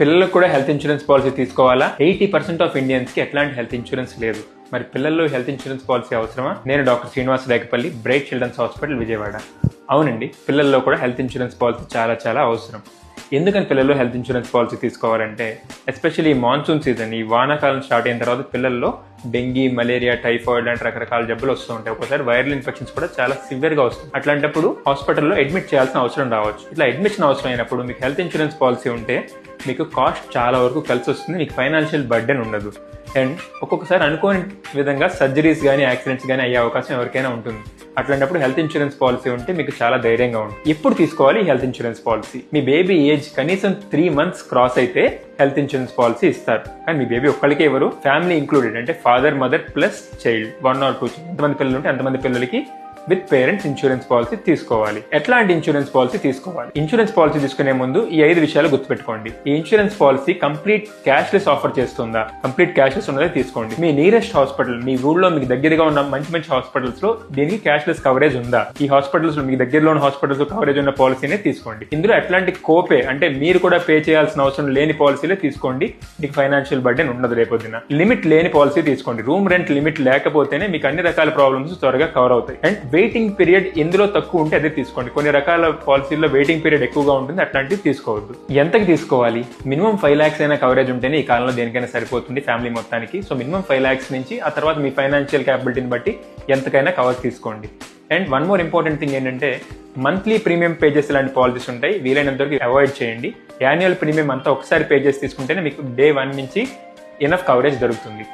పిల్లలకు కూడా health insurance policy తీసుకోవాలా? 80% ఆఫ్ ఇండియన్స్ కి ఎట్లాంటి హెల్త్ ఇన్సూరెన్స్ లేదు. మరి పిల్లల్లో హెల్త్ ఇన్సూరెన్స్ పాలసీ అవసరమా? నేను doctor Srinivas Rekapalli, Bright Children's Hospital, Vijayawada. అవునండి, పిల్లల్లో కూడా హెల్త్ ఇన్సూరెన్స్ పాలసీ చాలా అవసరం. ఎందుకని పిల్లల్లో హెల్త్ ఇన్సూరెన్స్ పాలసీ తీసుకోవాలంటే, ఎస్పెషల్లీ మాన్సూన్ సీజన్, ఈ వానాకాలం స్టార్ట్ అయిన తర్వాత పిల్లల్లో డెంగీ, మలేరియా, టైఫాయిడ్ లాంటి రకరకాల జబ్బులు వస్తూ ఉంటాయి. ఒకసారి వైరల్ ఇన్ఫెక్షన్స్ కూడా చాలా సివియర్గా వస్తుంది. అట్లాంటప్పుడు హాస్పిటల్లో అడ్మిట్ చేయాల్సిన అవసరం రావచ్చు. ఇట్లా అడ్మిషన్ అవసరం అయినప్పుడు మీకు హెల్త్ ఇన్సూరెన్స్ పాలసీ ఉంటే మీకు కాస్ట్ చాలా వరకు కలిసి వస్తుంది. మీకు ఫైనాన్షియల్ బర్డెన్ ఉండదు. అండ్ ఒక్కొక్కసారి అనుకోని విధంగా సర్జరీస్ కానీ యాక్సిడెంట్స్ కానీ అయ్యే అవకాశం ఎవరికైనా ఉంటుంది. అట్లాంటప్పుడు హెల్త్ ఇన్సూరెన్స్ పాలసీ ఉంటే మీకు చాలా ధైర్యంగా ఉంటుంది. ఎప్పుడు తీసుకోవాలి హెల్త్ ఇన్సూరెన్స్ పాలసీ? మీ బేబీ ఏజ్ కనీసం 3 months క్రాస్ అయితే హెల్త్ ఇన్సూరెన్స్ పాలసీ ఇస్తారు. కానీ మీ బేబీ ఒక్కడికే ఎవరు, ఫ్యామిలీ ఇంక్లూడెడ్, అంటే father, mother plus child, 1 or 2 ఎంతమంది పిల్లలు ఉంటే అంతమంది పిల్లలకి విత్ పేరెంట్స్ ఇన్సూరెన్స్ పాలసీ తీసుకోవాలి. ఎట్లాంటి ఇన్సూరెన్స్ పాలసీ తీసుకోవాలి? ఇన్సూరెన్స్ పాలసీ తీసుకునే ముందు ఈ 5 విషయాలు గుర్తుపెట్టుకోండి. ఈ insurance policy complete cashless offer చేస్తుందా? కంప్లీట్ క్యాష్లెస్ ఉన్నదే తీసుకోండి. మీ నియరెస్ట్ హాస్పిటల్, మీ ఊళ్ళో మీకు దగ్గరగా ఉన్న మంచి హాస్పిటల్స్ లో దీనికి క్యాష్లెస్ కవరేజ్ ఉందా? ఈ హాస్పిటల్స్ లో మీకు దగ్గరలో ఉన్న హాస్పిటల్స్ లో కవరేజ్ ఉన్న పాలసీనే తీసుకోండి. ఇందులో ఎట్లాంటి కోపే, అంటే మీరు కూడా పే చేయాల్సిన అవసరం లేని పాలసీలే తీసుకోండి. మీకు ఫైనాన్షియల్ బర్డెన్ ఉండదు. రేపొద్దున లిమిట్ లేని పాలసీ తీసుకోండి. రూమ్ రెంట్ లిమిట్ లేకపోతేనే మీకు అన్ని రకాల ప్రాబ్లమ్స్ త్వరగా కవర్ అవుతాయి. అండ్ వెయిటింగ్ పీరియడ్ ఎందులో తక్కువ ఉంటే అదే తీసుకోండి. కొన్ని రకాల పాలసీల్లో వెయిటింగ్ పీరియడ్ ఎక్కువగా ఉంటుంది, అట్లాంటివి తీసుకోవద్దు. ఎంతకి తీసుకోవాలి? మినిమం 5 lakhs అయినా కవరేజ్ ఉంటేనే ఈ కాలంలో దేనికైనా సరిపోతుంది ఫ్యామిలీ మొత్తానికి. సో మినిమం 5 lakhs నుంచి ఆ తర్వాత మీ ఫైనాన్షియల్ క్యాపబిలిటీని బట్టి ఎంతకైనా కవర్ తీసుకోండి. And one more important thing ఏంటంటే, మంత్లీ ప్రీమియం పేజెస్ లాంటి పాలసీస్ ఉంటాయి, వీలైనంత వరకు అవాయిడ్ చేయండి. యాన్యువల్ ప్రీమియం అంతా ఒకసారి పే చేసి తీసుకుంటేనే మీకు day 1 నుంచి ఎనఫ్ కవరేజ్ దొరుకుతుంది.